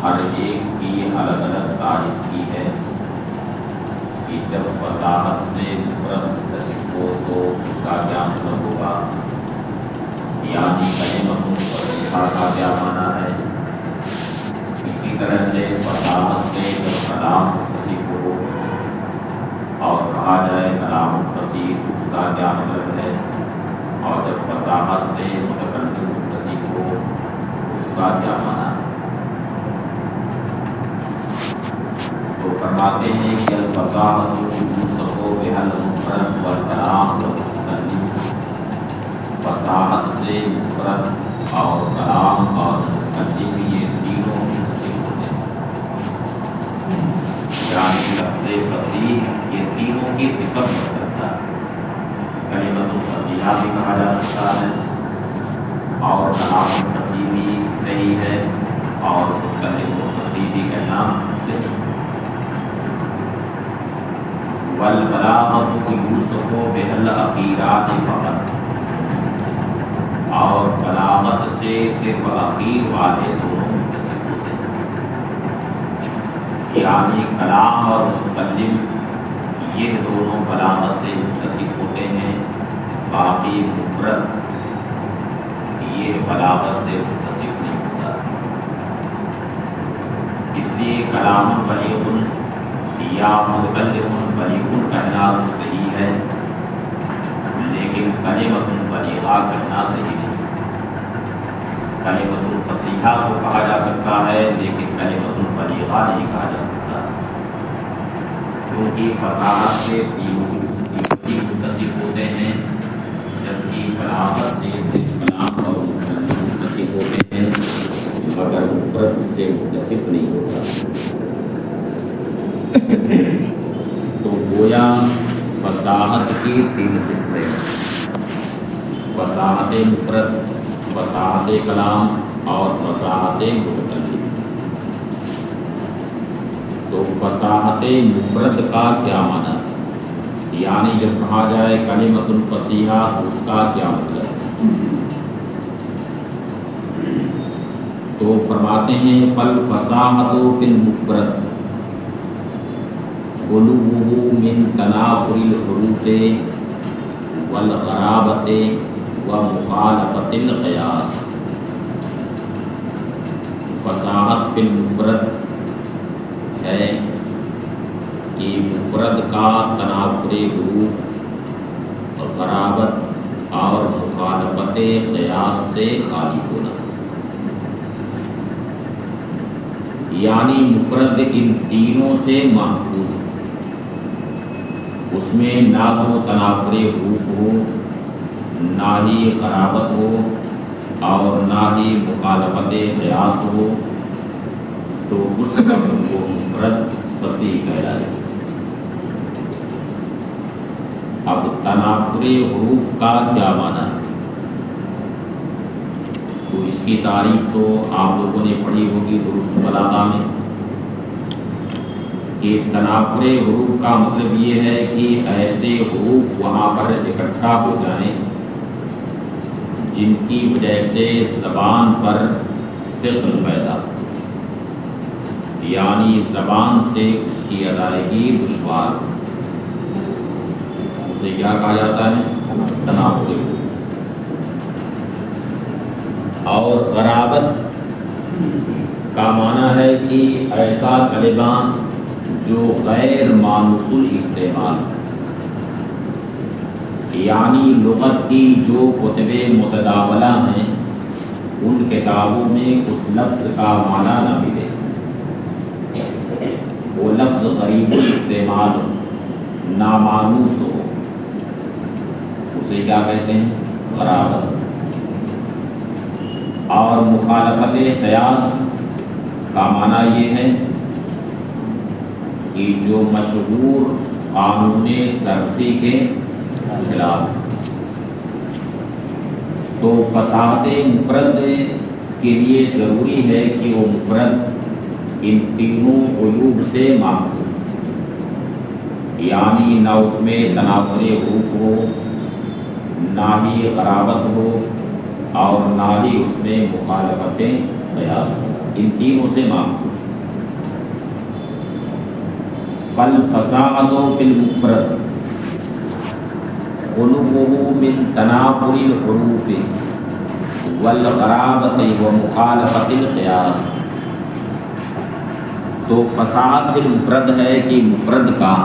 ہر ایک کی الگ الگ تعریف کی ہے کہ جب فصاحت سے مفرد متصف ہو تو اس کا کیا مطلب ہوگا، یعنی کلمۃ فصیحہ کا کیا معنی ہے۔ اسی طرح سے فصاحت سے جب کلام متصف ہو اور کہا جائے کلام فصیح تو اس کا کیا مطلب ہے، اور جب فصاحت سے متکلم متصف ہو تو اس کا کیا معنی ہے۔ تو فرماتے ہیں کہ الفصاحۃ یوصف بہا المفرد والکلام والمتکلم، فصاحت سے مفرد اور کلام اور متکلم یہ تینوں متصف ہوتے ہیں، یعنی لفظ فصیح یہ تینوں کی صفت کر سکتا ہے۔ کلمۃ فصیحہ بھی کہا جا سکتا ہے اور کلام فصیح بھی صحیح ہے اور متکلم فصیح بھی کہنا صحیح ہے۔ والبلاغۃ یوصف بہا الاخیرات فقط، اور بلاغت سے صرف اخیر والے دونوں متصف ہوتے ہیں، یعنی کلام اور متکلم یہ دونوں بلاغت سے متصف ہوتے ہیں، باقی مفرد یہ بلاغت سے متصف نہیں ہوتا۔ اس لیے کلام بلیغ یا متکلم بلیغ کہنا تو صحیح ہے، لیکن کلمۃ بلیغہ کہنا صحیح نہیں۔ کلمۃ فصیحہ کو کہا جا سکتا ہے لیکن کلمۃ بلیغہ نہیں کہا جا سکتا، کیونکہ فصاحت سے تینوں متصف ہوتے ہیں جبکہ بلاغت سے صرف کلام اور متکلم متصف ہوتے ہیں مگر مفرد سے متصف نہیں ہوتا۔ تو گویا فصاحت کی تین قسمیں ہیں، فصاحت مفرد، فصاحت کلام اور فصاحت متکلم۔ تو فصاحت مفرد کا کیا معنی، یعنی جب کہا جائے کلمۃ فصیحہ تو اس کا کیا مطلب، تو فرماتے ہیں فالفصاحۃ فی المفرد غلوہ من تنافر الحروف والغرابۃ ومخالفۃ القیاس۔ فصاحت فی المفرد ہے کہ مفرد کا تنافر حروف اور غرابت اور مخالفت قیاس سے خالی ہونا، یعنی مفرد ان تینوں سے محفوظ، اس میں نہ تو تنافر حروف ہو، نہ ہی غرابت ہو اور نہ ہی مخالفت قیاس ہو، تو اس وقت وہ مفرد فصیح کہلائے۔ اب تنافر حروف کا کیا معنی ہے، تو اس کی تعریف تو آپ لوگوں نے پڑھی ہوگی درست بلاغہ میں کہ تنافر حروف کا مطلب یہ ہے کہ ایسے حروف وہاں پر اکٹھا ہو جائیں جن کی وجہ سے زبان پر ثقل پیدا، یعنی زبان سے اس کی ادائیگی دشوار ہو۔ اسے کیا کہا جاتا ہے؟ تنافر حروف۔ اور غرابت کا معنی ہے کہ ایسا کلمہ جو غیر مانوس الاستعمال، یعنی لغت کی جو کتب متداولہ ہیں ان کتابوں میں اس لفظ کا معنی نہ ملے، وہ لفظ غریب الاستعمال ہو، نامانوس ہو، اسے کیا کہتے ہیں؟ غرابت۔ اور مخالفت قیاس کا معنی یہ ہے کہ جو مشہور قانون صرفی کے خلاف، تو فصاحت مفرد کے لیے ضروری ہے کہ وہ مفرد ان تینوں عیوب سے محفوظ، یعنی نہ اس میں تنافر حروف ہو، نہ ہی غرابت ہو، اور نہ ہی اس میں مخالفت قیاس، ان تینوں سے محفوظ۔ فالفصاحت فی المفرد خلوه من تنافر الحروف والغرابت ومخالفت القیاس۔ تو فصاحت فی المفرد ہے کہ مفرد کا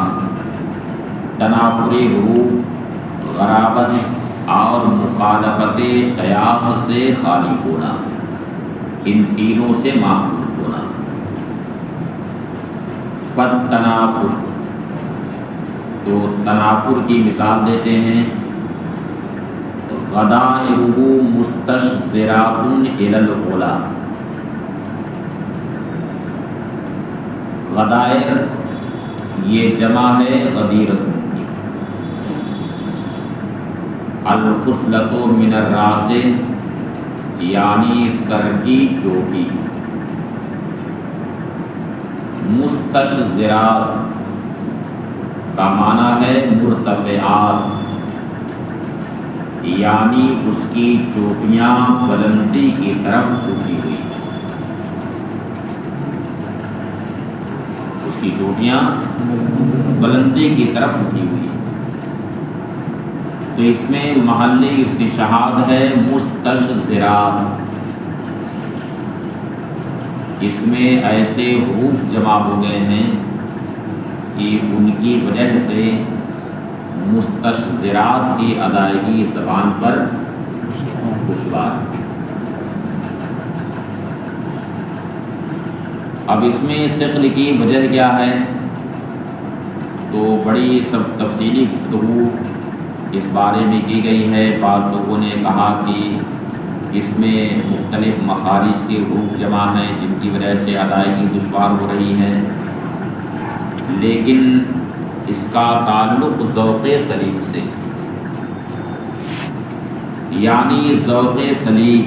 تنافر حروف، غرابت اور مخالفت قیاس سے خالی ہونا، ان تینوں سے محفوظ ہونا۔ فالتنافر، تو تنافر کی مثال دیتے ہیں، غدائرہ مستشذرات الی العلا۔ غدائر یہ جمع ہے غدیرت کی۔ الخصلۃ من الراس یعنی سر کی چوٹی۔ مستشذرات کا معنی ہے مرتفعات، یعنی اس کی چوٹیاں بلندی کی طرف اٹھی ہوئی، اس کی چوٹیاں بلندی کی طرف اٹھی ہوئی۔ تو اس میں محل استشہاد ہے مستشذرات، اس میں ایسے حروف جمع ہو گئے ہیں کہ ان کی وجہ سے مستشذرات کی ادائیگی زبان پر دشوار۔ اب اس میں ثقل کی وجہ کیا ہے؟ تو بڑی سب تفصیلی گفتگو اس بارے میں کی گئی ہے۔ بعض لوگوں نے کہا کہ اس میں مختلف مخارج کے حروف جمع ہیں جن کی وجہ سے ادائیگی دشوار ہو رہی ہے، لیکن اس کا تعلق ذوق سلیم سے، یعنی ذوق سلیم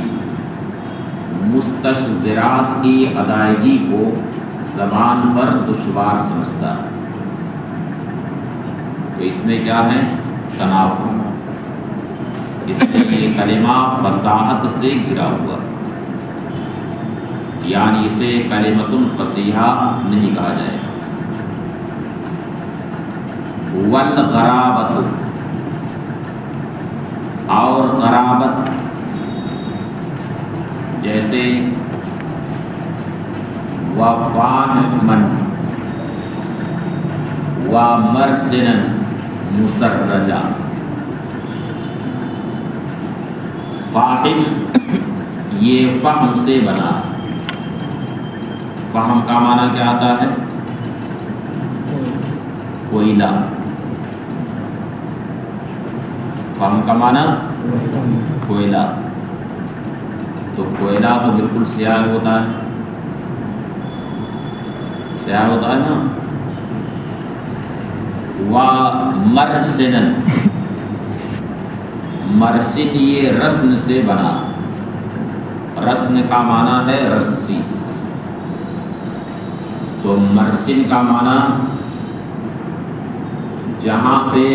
مستشذرات کی ادائیگی کو زبان پر دشوار سمجھتا ہے۔ تو اس میں کیا ہے؟ تنافر۔ اس میں یہ کلمہ فصاحت سے گرا ہوا، یعنی اسے کلمۃ فصیحہ نہیں کہا جائے گا۔ والغرابت، اور غرابت جیسے وفاہمن ومرسنن مسرجا۔ فاہم یہ فہم سے بنا، فہم کا معنی کیا آتا ہے؟ کوئلہ۔ فہم کا معنی کوئلہ، تو کوئلہ تو بالکل سیاہ ہوتا ہے، سیاہ ہوتا ہے نا۔ ومرسنن، مرسن یہ رسن سے بنا، رسن کا معنی ہے رسی، تو مرسن کا معنی جہاں پہ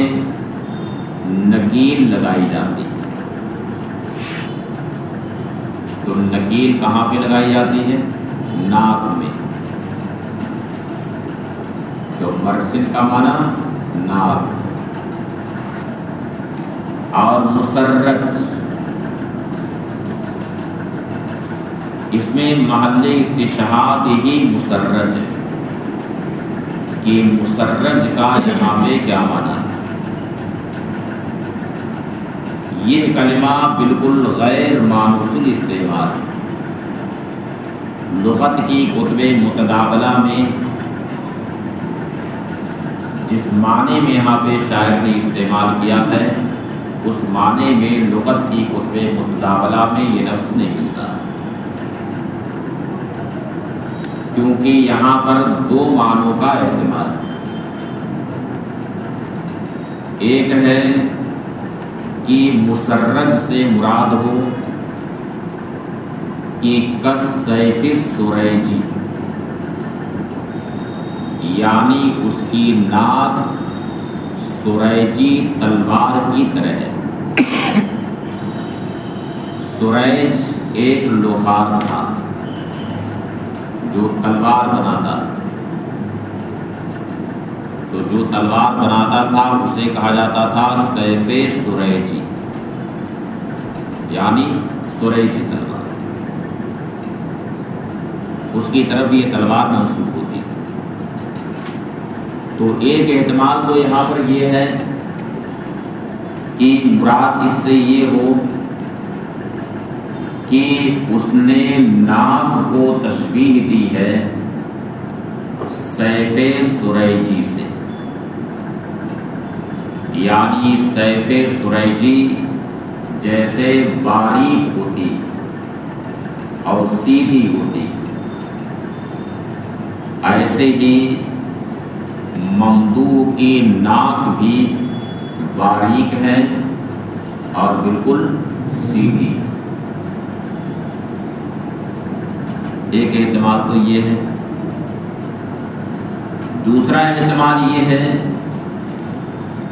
نکیل لگائی جاتی ہے۔ تو نکیل کہاں پہ لگائی جاتی ہے؟ ناک میں۔ تو مرسن کا معنی ناک، اور مسرج، اس میں محل استشہاد ہی مسرج ہے کہ مسرج کا یہاں پہ کیا معنی ہے۔ یہ کلمہ بالکل غیر مانوس الاستعمال ہے۔ لغت کی کتب متداولہ میں جس معنی میں یہاں پہ شاعر نے استعمال کیا ہے، اس معنی میں لغت کی کتب متداولہ میں یہ لفظ نہیں ملتا، کیونکہ یہاں پر دو معنوں کا احتمال ہے۔ ایک ہے کہ مسرج سے مراد ہو کہ کالسیف السریجی، یعنی اس کی ناک سریجی تلوار کی طرح ہے۔ سریج ایک لوہار تھا جو تلوار بناتا، تو جو تلوار بناتا تھا اسے کہا جاتا تھا سیف سریجی، یعنی سریجی تلوار، اس کی طرف یہ تلوار منسوب ہوتی۔ تو ایک احتمال تو یہاں پر یہ ہے کہ مراد اس سے یہ ہو کہ اس نے ناک کو تشبیہ دی ہے سیف سریجی سے، یعنی سیف سریجی جیسے باریک ہوتی اور سیدھی ہوتی، ایسے ہی ممدوح کی ناک بھی باریک ہے اور بالکل سیدھی۔ ایک احتمال تو یہ ہے۔ دوسرا احتمال یہ ہے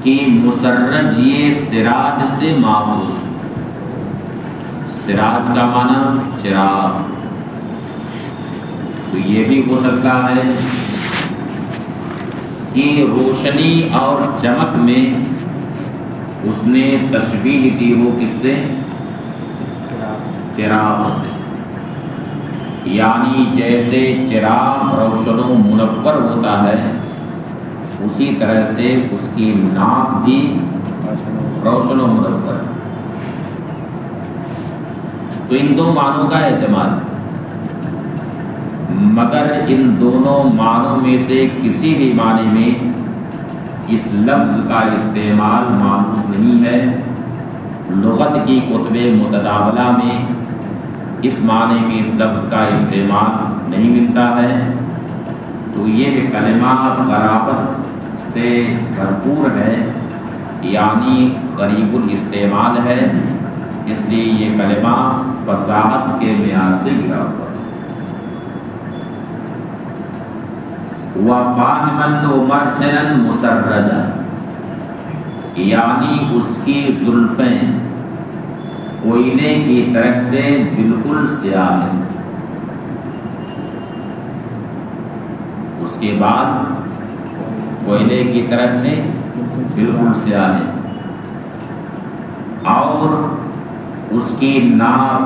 کہ مسرج یہ سراج سے ماخوذ، سراج کا معنی چراغ، تو یہ بھی ہو سکتا ہے کہ روشنی اور چمک میں اس نے تشبیہ دی ہو کس سے؟ چراغ سے، یعنی جیسے چراغ روشن و منور ہوتا ہے اسی طرح سے اس کی ناک بھی روشن و منور۔ تو ان دو معنوں کا احتمال، مگر ان دونوں معنوں میں سے کسی بھی معنی میں اس لفظ کا استعمال مانوس نہیں ہے۔ لغت کی کتب متداولہ میں اس معنی میں اس لفظ کا استعمال نہیں ملتا ہے، تو یہ کلمہ غرابت سے بھرپور ہے، یعنی غریب الاستعمال ہے، اس لیے یہ کلمہ فصاحت کے معیار سے گرا ہوا ہے۔ وَفَاهِمًا وَمَرْسَلًا مُسَرَّجًا، یعنی اس کی زلفیں کوئلے کی طرح سے بالکل سیاہ ہیں۔ اس کے بعد کوئلے کی طرح سے بالکل سیاہ ہیں، اور اس کی ناک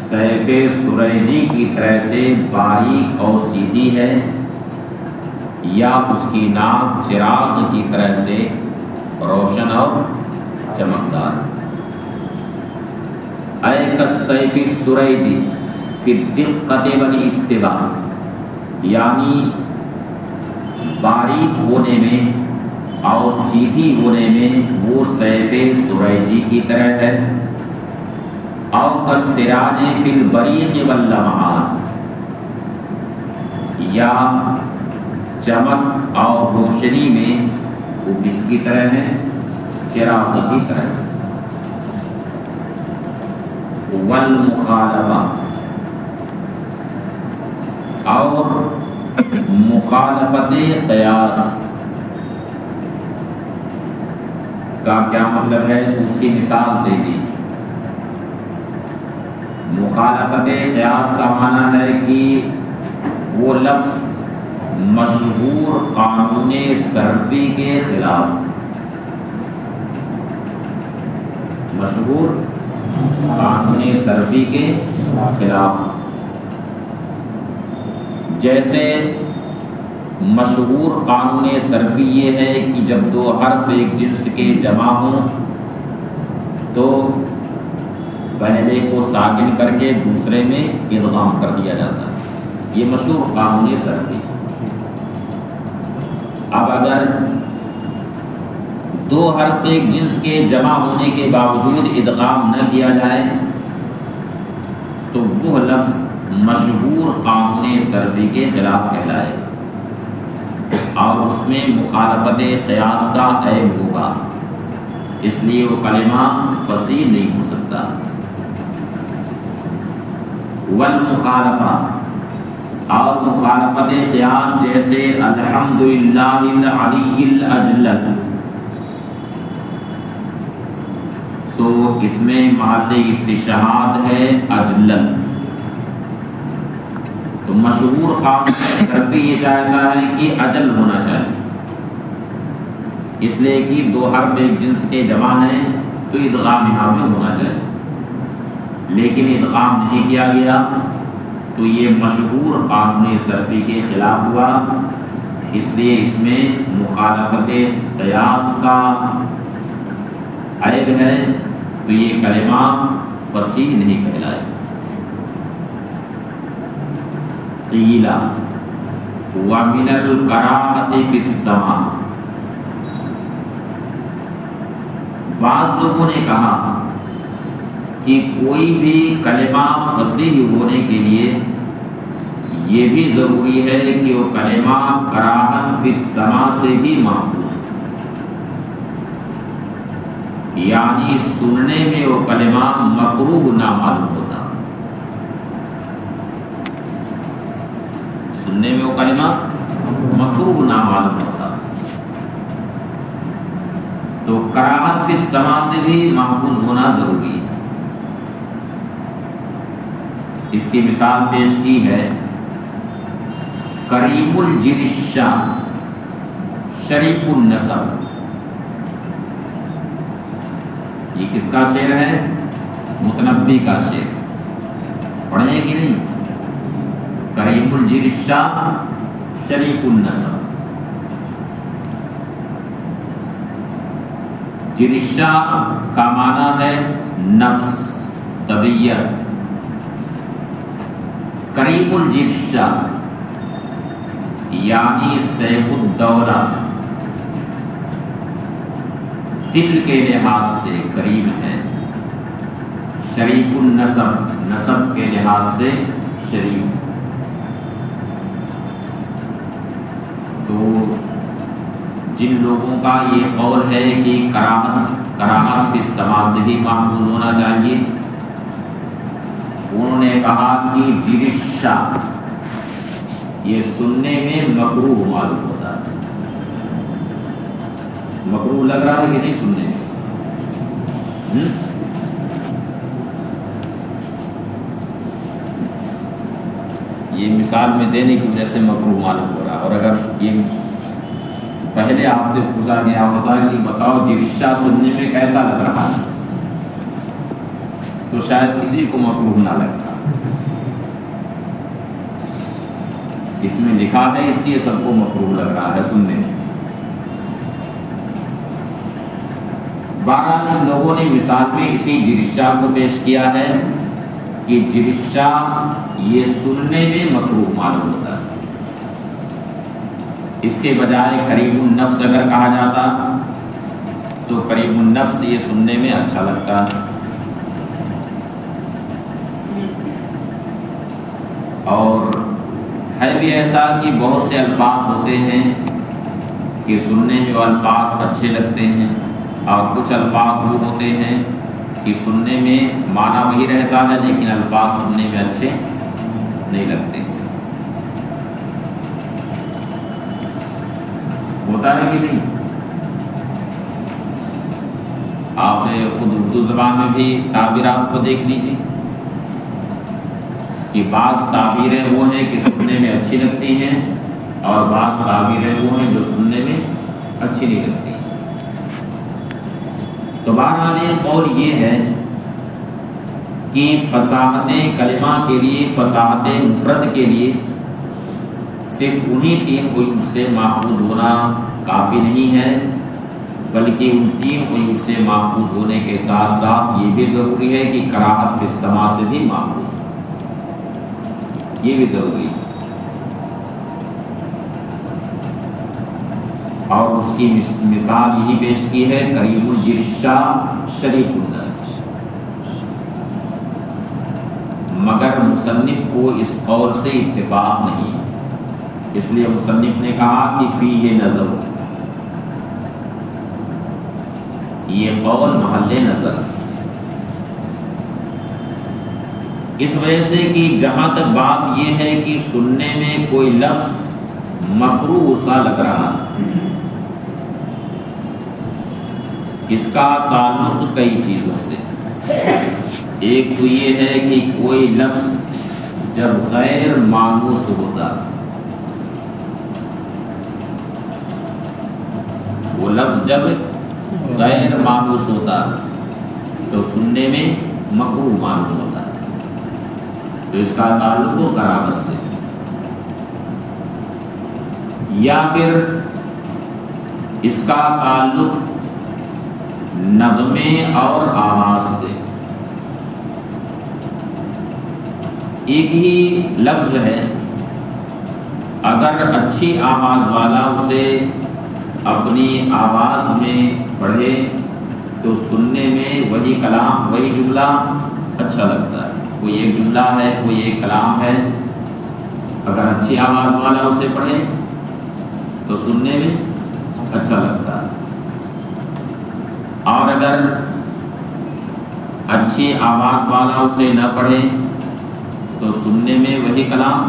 سیف سریجی کی طرح سے باریک اور سیدھی ہے، یا اس کی ناک چراغ کی طرح سے روشن اور چمکدار۔ اے کالسیف السریجی فی الدقۃ والاستواء، یعنی باریک ہونے میں اور سیدھی ہونے میں وہ سیف سریجی کی طرح ہے۔ او کالسراج فی البریق واللمعان، یا چمک اور روشنی میں وہ کس کی طرح ہے؟ چراغ کی طرح۔ والمخالفہ، اور مخالفت قیاس کا کیا مطلب ہے؟ اس کی مثال دے دی۔ مخالفت قیاس کا معنی ہے کہ وہ لفظ مشہور قانون صرفی کے خلاف، مشہور قانون صرفی کے خلاف. جیسے مشہور قانون صرفی یہ ہے کہ جب دو حرف ایک جنس کے جمع ہوں تو پہلے کو ساکن کر کے دوسرے میں ادغام کر دیا جاتا ہے. یہ مشہور قانون صرفی. اب اگر دو حرف ایک جنس کے جمع ہونے کے باوجود ادغام نہ کیا جائے تو وہ لفظ مشہور قانون صرفی کے خلاف کہلائے گا اور اس میں مخالفت قیاس کا عیب ہوگا. اس لیے وہ کلمہ فصیح نہیں ہو سکتا. والمخالفہ اور مخالفت قیاس جیسے الحمدللہ العلی الاجل تو اس میں محل استشہاد ہے اجلل. تو مشہور قانون صرفی یہ چاہتا ہے کہ اجل ہونا چاہیے، اس لیے کہ دو حرف ایک جنس کے جمع ہیں تو ادغام یہاں میں ہونا چاہیے، لیکن ادغام نہیں کیا گیا تو یہ مشہور قانون صرفی کے خلاف ہوا. اس لیے اس میں مخالفت قیاس کا عیب ہے تو یہ کلمہ فصیح نہیں کہلائے. قیل ومن الکراہۃ فی السماع، بعض لوگوں نے کہا کہ کوئی بھی کلمہ فصیح ہونے کے لیے یہ بھی ضروری ہے کہ وہ کلمہ کراہت فی السماع سے بھی محفوظ، یعنی سننے میں وہ کلمہ مکروہ نہ معلوم ہوتا. سننے میں وہ کلمہ مکروہ نہ معلوم ہوتا تو کراہت فی السماع سے بھی محفوظ ہونا ضروری ہے. اس کی مثال پیش کی ہے کریم الجرشہ شریف النسب. یہ کس کا شعر ہے؟ متنبی کا شعر. پڑھیں کہ نہیں؟ کریم الجرشہ شریف النسب. جرشہ کا معنی ہے نفس، طبیعت. کریم الجرشہ یعنی سیف الدولہ، دل کے لحاظ سے قریب ہے. شریف النسب، نسب کے لحاظ سے شریف. تو جن لوگوں کا یہ قول ہے کہ کراہت فی السماع سے ہی محفوظ ہونا چاہیے، انہوں نے کہا کہ جرشہ یہ سننے میں مکروہ معلوم ہوتا ہے. مکروہ لگ رہا ہے کہ نہیں سننے میں؟ یہ مثال میں دینے کی وجہ سے مکروہ معلوم ہو رہا. اور اگر یہ پہلے آپ سے پوچھا گیا ہوتا کہ بتاؤ جرشہ سننے میں کیسا لگ رہا ہے تو شاید کسی کو مکروہ نہ لگتا. اس میں لکھا ہے اس لیے سب کو مکروہ لگ رہا ہے سننے میں. بہرحال ان لوگوں نے مثال میں اسی جرشہ کو پیش کیا ہے کہ جرشہ یہ سننے میں مکروہ معلوم ہوتا ہے. اس کے بجائے کریم النفس اگر کہا جاتا تو کریم النفس یہ سننے میں اچھا لگتا ہے. اور ہے بھی ایسا کہ بہت سے الفاظ ہوتے ہیں کہ سننے میں وہ الفاظ اچھے لگتے ہیں اور کچھ الفاظ وہ ہوتے ہیں کہ سننے میں معنی وہی رہتا ہے لیکن الفاظ سننے میں اچھے نہیں لگتے. ہوتا ہے کہ نہیں؟ آپ خود اردو زبان میں بھی تعبیرات کو دیکھ لیجیے کہ بعض تعبیریں وہ ہیں کہ سننے میں اچھی لگتی ہیں اور بعض تعبیریں وہ ہیں جو سننے میں اچھی نہیں لگتی. تو بہرحال قول یہ ہے کہ فصاحت کلمہ کے لیے، فصاحت مفرد کے لیے صرف انہی 3 قیود سے محفوظ ہونا کافی نہیں ہے، بلکہ ان 3 قیود سے محفوظ ہونے کے ساتھ ساتھ یہ بھی ضروری ہے کہ کراہت فی السماع سے بھی محفوظ ہو، یہ بھی ضروری ہے۔ اور اس کی مثال یہی پیش کی ہے کریم الجرشا شریف النسب، مگر مصنف کو اس قول سے اتفاق نہیں، اس لیے مصنف نے کہا کہ فیہ نظر، یہ قول محل نظر، اس وجہ سے کہ جہاں تک بات یہ ہے کہ سننے میں کوئی لفظ مکروہ سا لگ رہا، اس کا تعلق کئی چیزوں سے، ایک تو یہ ہے کہ کوئی لفظ جب غیر مانوس ہوتا، وہ لفظ جب غیر مانوس ہوتا تو سننے میں مکروہ معلوم ہوتا ہے، تو اس کا تعلق ہو کراہت سے، یا پھر اس کا تعلق نغمے اور آواز سے، ایک ہی لفظ ہے، اگر اچھی آواز والا اسے اپنی آواز میں پڑھے تو سننے میں وہی کلام، وہی جملہ اچھا لگتا ہے، کوئی ایک جملہ ہے، کوئی ایک کلام ہے، اگر اچھی آواز والا اسے پڑھے تو سننے میں اچھا لگتا ہے، اور اگر اچھی آواز والا اسے نہ پڑھے تو سننے میں وہی کلام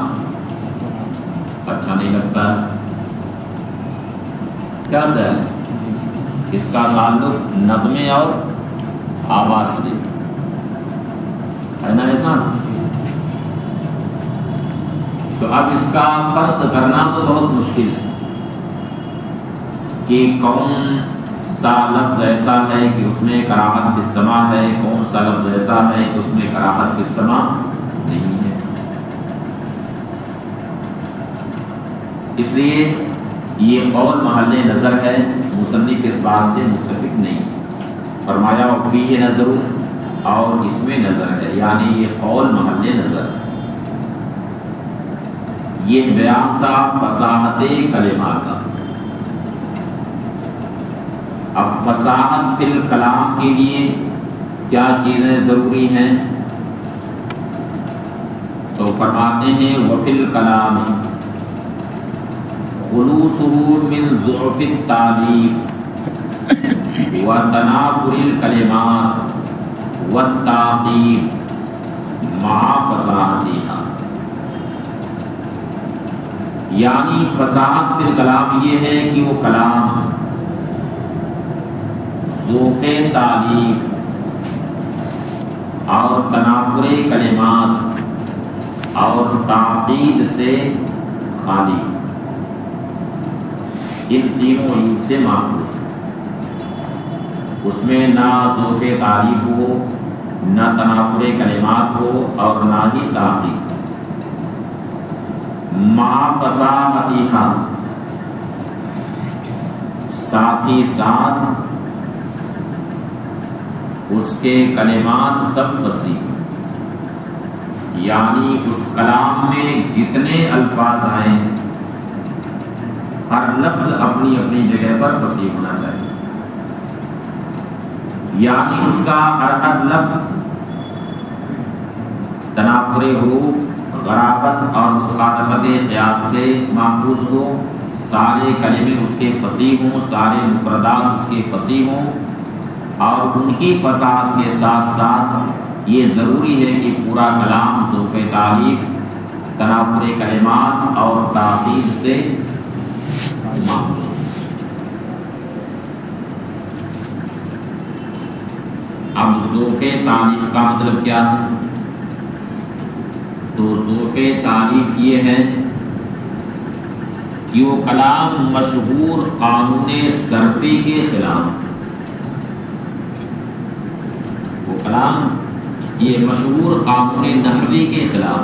اچھا نہیں لگتا ہے۔ کیا ہے اس کا تعلق نغمے اور آواز سے ہے نا ایسا؟ تو اب اس کا فرق کرنا تو بہت مشکل ہے کہ کون سا لفظ ایسا ہے کہ اس میں کراہت فی السماع ہے، کون سا لفظ ایسا ہے کہ اس میں کراہت فی السماع نہیں ہے۔ اس لیے یہ قول محل نظر ہے، مصنف اس بات سے متفق نہیں، فرمایا وفیہ نظر، اور اس میں نظر ہے، یعنی یہ قول محل نظر۔ یہ بیان تھا فصاحت کلمات کا۔ اب فصاحت فی الکلام کے لیے کیا چیزیں ضروری ہیں؟ تو فرماتے ہیں وفی الکلام خلوصه من ضعف التالیف وتنافر الکلمات والتعقیب مع فصاحتها، یعنی فصاحت فی الکلام یہ ہے کہ وہ کلام ضعف تالیف اور تنافر کلمات اور تعقید سے خالی، ان تینوں عیب سے محفوظ، اس میں نہ ذوق تعریف ہو، نہ تنافر کلمات ہو، اور نہ ہی تعقیب، مع فصاحتھا، ساتھ ہی ساتھ اس کے کلمات سب فصیح، یعنی اس کلام میں جتنے الفاظ آئیں ہر لفظ اپنی اپنی جگہ پر فصیح ہونا چاہیے، یعنی اس کا ہر لفظ تنافر حروف، غرابت اور مخالفت قیاس سے محفوظ ہو، سارے کلمے اس کے فصیح ہوں، سارے مفردات اس کے فصیح ہوں، اور ان کی فصاحت کے ساتھ ساتھ یہ ضروری ہے کہ پورا کلام ذوق تعلیف، تنافر کلمات اور تعقید سے محفوظ۔ اب ذوق تعلیف کا مطلب کیا ہے؟ تو ذوق تعلیف یہ ہے کہ وہ کلام مشہور قانون صرفی کے خلاف، کلام یہ مشہور قانون نحوی کے خلاف،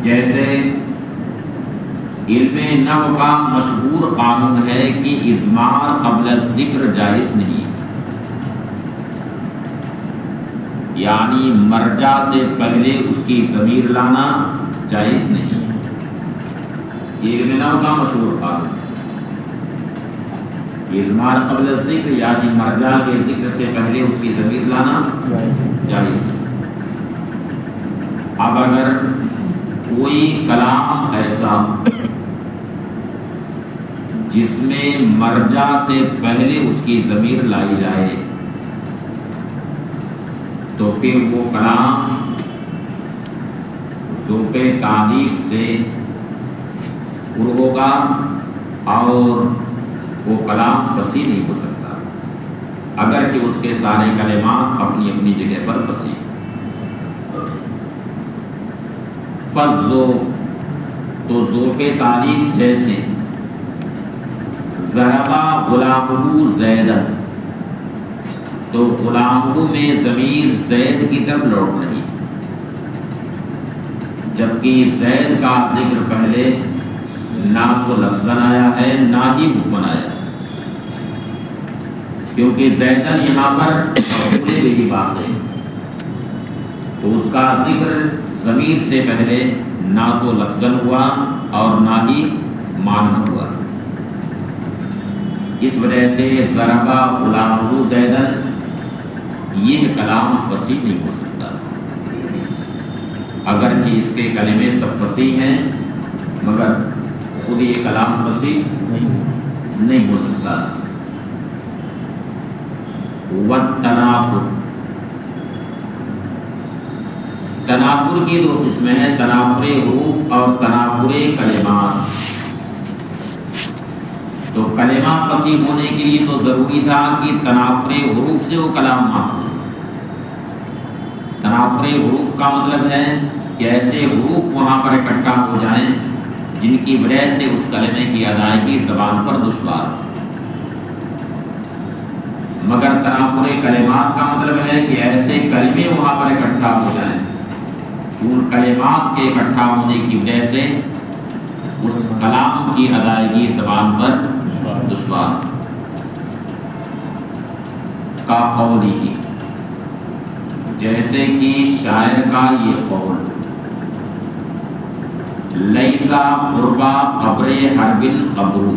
جیسے علم نحو کا مشہور قانون ہے کہ اضمار قبل الذکر جائز نہیں، یعنی مرجع سے پہلے اس کی ضمیر لانا جائز نہیں، یہ علم نحو کا مشہور قانون ہے۔ اضمار قبل الذکر یعنی مرجع کے ذکر سے پہلے اس کی ضمیر لانا جائز نہیں۔ اب اگر کوئی کلام ایسا جس میں مرجع سے پہلے اس کی ضمیر لائی جائے تو پھر وہ کلام ظروف تعلیف سے پر ہوگا اور وہ کلام فصیح نہیں ہو سکتا، اگرچہ اس کے سارے کلمات اپنی اپنی جگہ پر فصیح۔ فالظروف تو ظروف تعلیف جیسے ضربا غلامہ زیدن، تو غلامہ میں ضمیر زید کی طرف لوٹ رہی، جبکہ زید کا ذکر پہلے نہ تو لفظ آیا ہے نہ ہی حکم آیا، کیونکہ زیدن یہاں پر مفعول بھی واقع ہے، تو اس کا ذکر ضمیر سے پہلے نہ تو لفظاً ہوا اور نہ ہی معنی ہوا، اس وجہ سے ضربا غلامہ زیدن یہ کلام فصیح نہیں ہو سکتا، اگرچہ اس کے کلمے سب فصیح ہیں مگر خود یہ کلام فصیح نہیں ہو سکتا۔ والتنافر، تنافر کی دو قسمیں ہیں، تنافر حروف اور تنافر کلمات۔ تو کلمہ فصیح ہونے کے لیے تو ضروری تھا کہ تنافر حروف سے وہ کلام محفوظ۔ تنافر حروف کا مطلب ہے کہ ایسے حروف وہاں پر اکٹھا ہو جائیں جن کی وجہ سے اس کلمے کی ادائیگی زبان پر دشوار ہو، مگر تنافر کلمات کا مطلب ہے کہ ایسے کلمے وہاں پر اکٹھا ہو جائیں ان کلمات کے اکٹھا ہونے کی وجہ سے اس کلام کی ادائیگی زبان پر دشوار کا قولی، جیسے کہ شاعر کا یہ قول لیسا قربا قبر حرب قبر،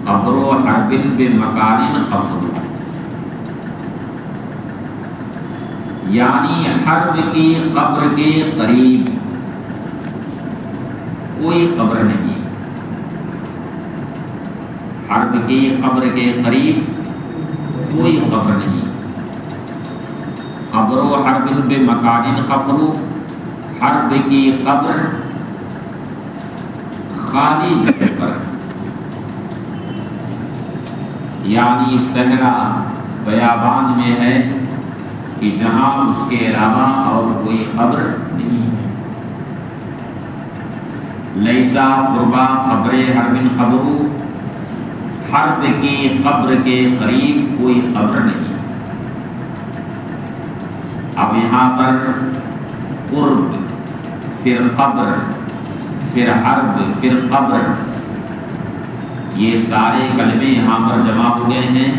قبر حرب بمکان قبر، یعنی حرب کی قبر کے قریب کوئی قبر نہیں، حرب کی قبر کے قریب کوئی قبر نہیں، قبر و حرب بمکان قبر، حرب کی قبر خالی جگہ پر، یعنی صحرا بیابان میں ہے کہ جہاں اس کے علاوہ اور کوئی قبر نہیں۔ لیسا قربا قبر حرب قبر، حرب کی قبر کے قریب کوئی قبر نہیں۔ اب یہاں پر قرب، پھر قبر، پھر حرب، پھر قبر، یہ سارے کلمے یہاں پر جمع ہو گئے ہیں،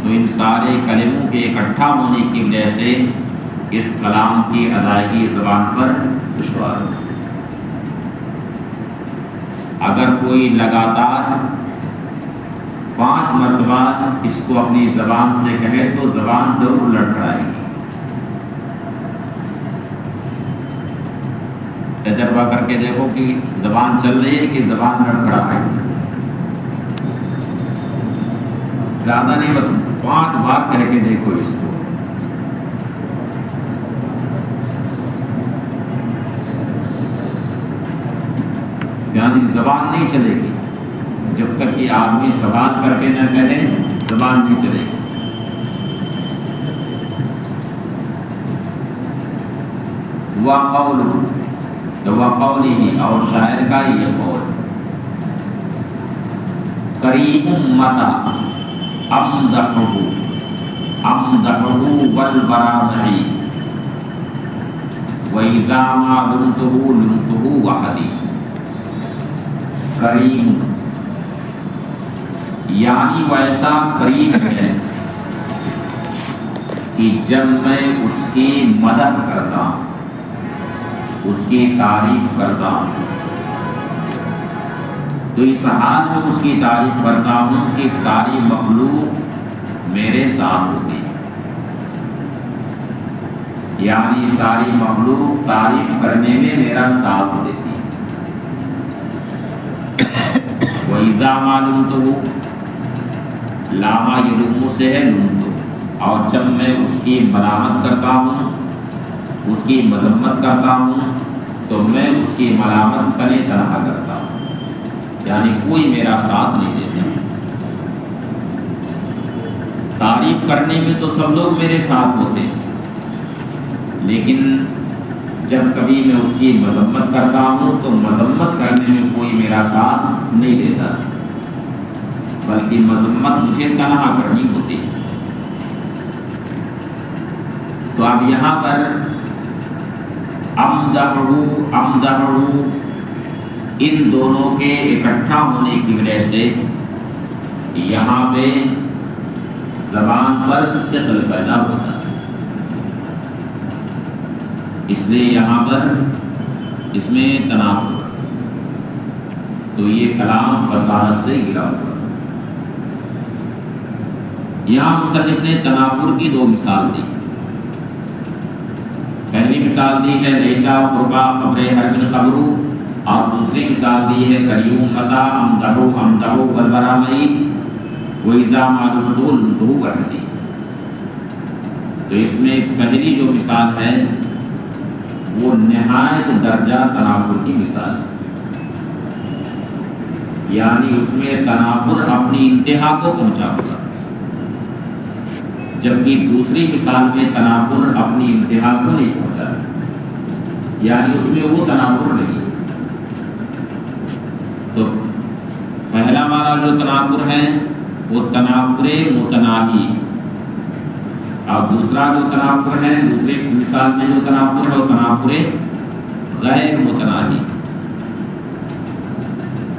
تو ان سارے کلموں کے اکٹھا ہونے کی وجہ سے اس کلام کی ادائیگی زبان پر دشوار ہے۔ اگر کوئی لگاتار 5 مرتبہ اس کو اپنی زبان سے کہے تو زبان ضرور لڑکھڑائے گی۔ تجربہ کر کے دیکھو کہ زبان چل رہی ہے کہ زبان لڑکھڑا ہے، زیادہ نہیں، بس 5 بار کہہ کے دیکھو اس کو، یعنی زبان نہیں چلے گی جب تک کہ آدمی سوال کر کے نہ کہے، زبان نہیں چلے گی۔ وقولی، اور شاعر کا یہ قول، قریب متا، امدحہ والبرامعی وَإِذَا مَا لُمْتُهُ وَحَدِي. کریم یعنی وہ ایسا کریم ہے کہ جب میں اس کی مدد کرتا ہوں، اس کی تعریف کرتا ہوں، تو اس حال میں اس کی تعریف کرتا ہوں کہ ساری مخلوق میرے ساتھ ہوتی ہے، یعنی ساری مخلوق تعریف کرنے میں میرا ساتھ دیتی ہے. وَإِذَا مَا لُمْتُهُ، لاما یلوم سے ہے لمتو، اور جب میں اس کی ملامت کرتا ہوں، اس کی مذمت کرتا ہوں، تو میں اس کی ملامت تنے تنہا کرتا ہوں، یعنی کوئی میرا ساتھ نہیں دیتا. تعریف کرنے میں تو سب لوگ میرے ساتھ ہوتے ہیں، لیکن جب کبھی میں اس کی مذمت کرتا ہوں تو مذمت کرنے میں کوئی میرا ساتھ نہیں دیتا، بلکہ مذمت مجھے تنہا کرنی ہوتی ہے. تو اب یہاں پر امدحہ ان دونوں کے اکٹھا ہونے کی وجہ سے یہاں پہ زبان پر ثقل پیدا ہوتا ہے، اس لیے یہاں پر اس میں تنافر، تو یہ کلام فصاحت سے گرا ہوا. یہاں مصنف نے تنافر کی دو مثال دی. پہلی مثال دی ہے لیسا قربا قبر حرم قبر، اور دوسری مثال دی ہے قریوم متا امدحہ والبرامعی وَإِذَا مَا لُمْتُهُ وَحَدِي. تو اس میں پہلی جو مثال ہے وہ نہایت درجہ تنافر کی مثال ہے، یعنی اس میں تنافر اپنی انتہا کو پہنچا ہوا، جبکہ دوسری مثال میں تنافر اپنی انتہا کو نہیں پہنچا، یعنی اس میں وہ تنافر نہیں. تو پہلا ہمارا جو تنافر ہے وہ تنافر متناہی، اور دوسرا جو تنافر ہے دوسری مثال میں جو تنافر ہے وہ تنافر غیر متناہی.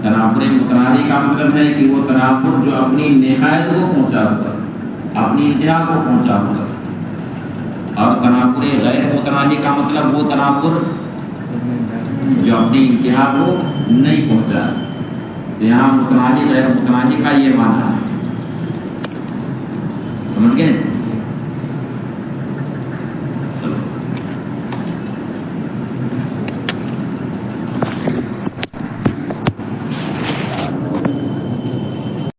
تنافر متناہی کا مطلب ہے کہ وہ تنافر جو اپنی نہایت کو پہنچا ہوا، اپنی انتہا کو پہنچا ہوا، اور تنافر غیر متناہی کا مطلب وہ تنافر جو اپنی انتہا کو نہیں پہنچا. یہاں متناہی غیر متناہی کا یہ معنی ہے، سمجھ گئے؟